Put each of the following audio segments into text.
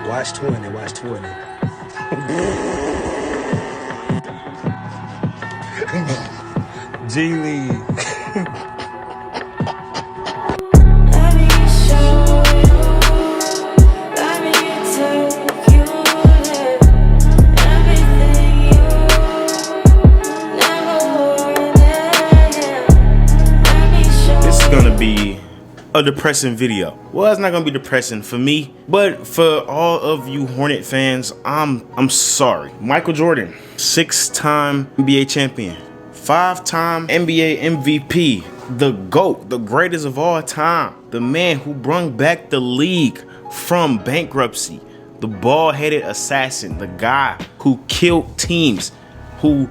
Watch 20, watch 20. G League. A depressing video. Well, it's not gonna be depressing for me, but for all of you Hornet fans, I'm sorry. Michael Jordan, 6-time NBA champion, 5-time NBA MVP, the GOAT, the greatest of all time, the man who brought back the league from bankruptcy, the bald-headed assassin, the guy who killed teams, who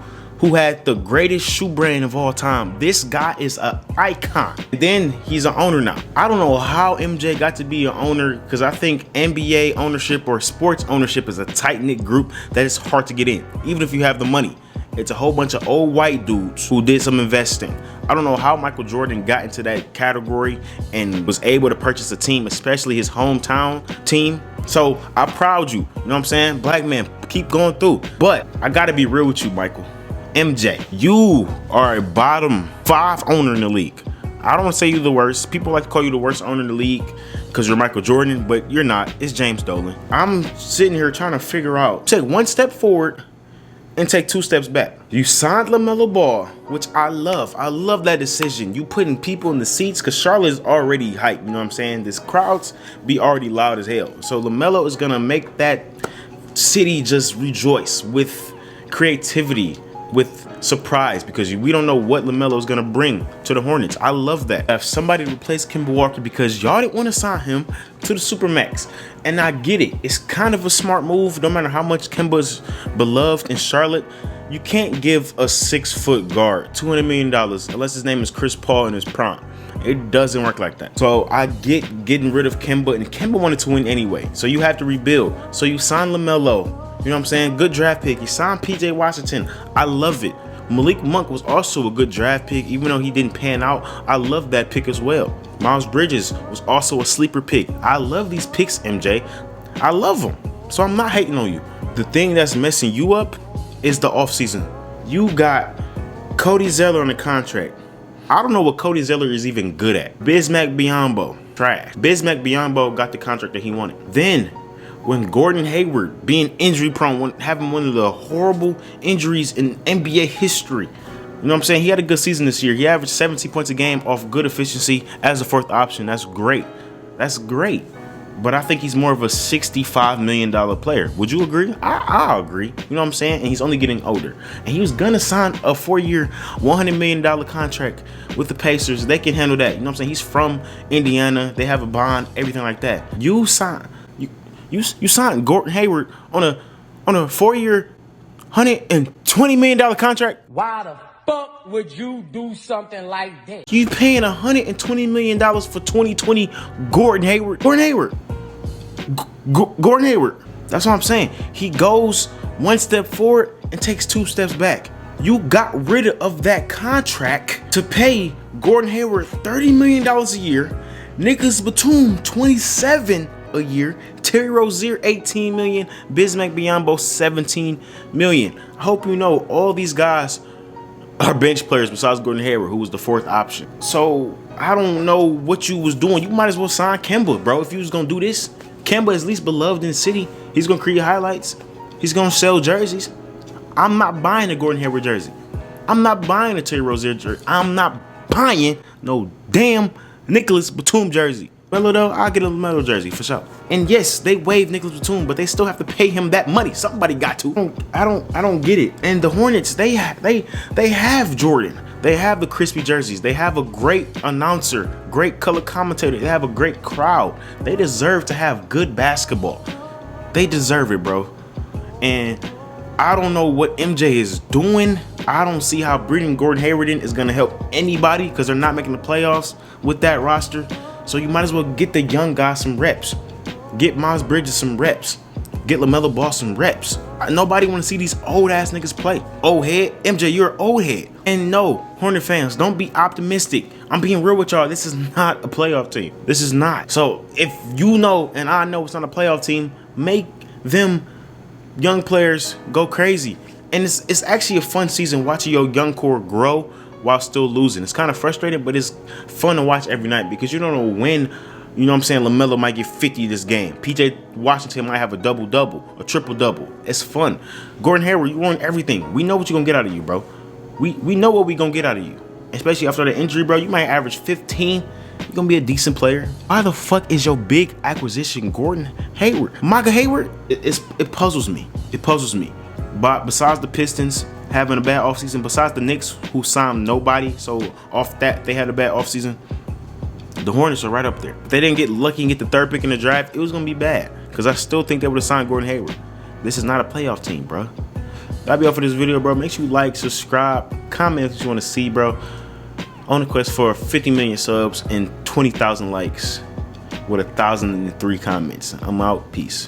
had the greatest shoe brand of all time. This guy is an icon. Then he's an owner now. I don't know how MJ got to be an owner, because I think NBA ownership or sports ownership is a tight-knit group that is hard to get in, even if you have the money. It's a whole bunch of old white dudes who did some investing. I don't know how Michael Jordan got into that category and was able to purchase a team, especially his hometown team. So I proud you, you know what I'm saying? Black man, keep going through. But I gotta be real with you, Michael. MJ, you are a bottom 5 owner in the league. I don't want to say you're the worst. People like to call you the worst owner in the league because you're Michael Jordan, but you're not. It's James Dolan. I'm sitting here trying to figure out, take 1 step forward and take 2 steps back. You signed LaMelo Ball, which I love. I love that decision. You putting people in the seats because Charlotte is already hyped. You know what I'm saying? This crowds be already loud as hell. So LaMelo is going to make that city just rejoice with creativity, with surprise, because we don't know what LaMelo is gonna bring to the Hornets. I love that. If somebody replaced Kemba Walker because y'all didn't want to sign him to the Supermax, and I get it. It's kind of a smart move. No matter how much Kemba's beloved in Charlotte, you can't give a 6-foot guard $200 million unless his name is Chris Paul in his prime. It doesn't work like that. So I get getting rid of Kemba, and Kemba wanted to win anyway. So you have to rebuild. So you sign LaMelo. You know what I'm saying? Good draft pick. He signed PJ Washington. I love it. Malik Monk was also a good draft pick, even though he didn't pan out. I love that pick as well. Miles Bridges was also a sleeper pick. I love these picks, MJ. I love them. So I'm not hating on you. The thing that's messing you up is the offseason. You got Cody Zeller on the contract. I don't know what Cody Zeller is even good at. Bismack Biyombo, trash. Bismack Biyombo got the contract that he wanted. Then, when Gordan Hayward, being injury prone, having one of the horrible injuries in NBA history. You know what I'm saying? He had a good season this year. He averaged 17 points a game off good efficiency as a 4th option. That's great. That's great. But I think he's more of a $65 million player. Would you agree? I agree. You know what I'm saying? And he's only getting older. And he was going to sign a 4-year, $100 million contract with the Pacers. They can handle that. You know what I'm saying? He's from Indiana. They have a bond, everything like that. You signed Gordan Hayward on a 4-year, $120 million contract. Why the fuck would you do something like that? You paying $120 million for 2020 Gordan Hayward. Gordan Hayward. That's what I'm saying. He goes 1 step forward and takes 2 steps back. You got rid of that contract to pay Gordan Hayward $30 million a year, Nicholas Batum $27 a year, Terry Rozier $18 million, Bismack Biyombo $17 million. I hope you know all these guys are bench players besides Gordan Hayward, who was the 4th option. So I don't know what you was doing. You might as well sign Kemba, bro. If you was gonna do this, Kemba is least beloved in the city. He's gonna create highlights. He's gonna sell jerseys. I'm not buying a Gordan Hayward jersey. I'm not buying a Terry Rozier jersey. I'm not buying no damn Nicholas Batum jersey. Melo though, I'll get a LaMelo jersey for sure. And yes, they waived Nicholas Batum, but they still have to pay him that money. Somebody got to. I don't get it. And the Hornets, they have Jordan. They have the crispy jerseys. They have a great announcer, great color commentator. They have a great crowd. They deserve to have good basketball. They deserve it, bro. And I don't know what MJ is doing. I don't see how bringing Gordan Hayward in is gonna help anybody because they're not making the playoffs with that roster. So you might as well get the young guys some reps. Get Miles Bridges some reps. Get LaMelo Ball some reps. Nobody want to see these old ass niggas play. Old head. MJ, you're an old head. And no, Hornet fans, don't be optimistic. I'm being real with y'all. This is not a playoff team. This is not. So if you know and I know it's not a playoff team, make them young players go crazy. And it's actually a fun season watching your young core grow while still losing. It's kind of frustrating, but it's fun to watch every night because you don't know when, you know what I'm saying, LaMelo might get 50 this game. PJ Washington might have a double-double, a triple-double. It's fun. Gordan Hayward, you won everything. We know what you're going to get out of you, bro. We know what we're going to get out of you. Especially after the injury, bro. You might average 15. You're going to be a decent player. Why the fuck is your big acquisition Gordan Hayward? Micah Hayward? It puzzles me. It puzzles me. But besides the Pistons having a bad offseason, besides the Knicks who signed nobody, so off that they had a bad offseason, the Hornets are right up there. If they didn't get lucky and get the 3rd pick in the draft, it was going to be bad. Because I still think they would have signed Gordan Hayward. This is not a playoff team, bro. That'll be all for this video, bro. Make sure you like, subscribe, comment what you want to see, bro. On the quest for 50 million subs and 20,000 likes with 1,003 comments. I'm out. Peace.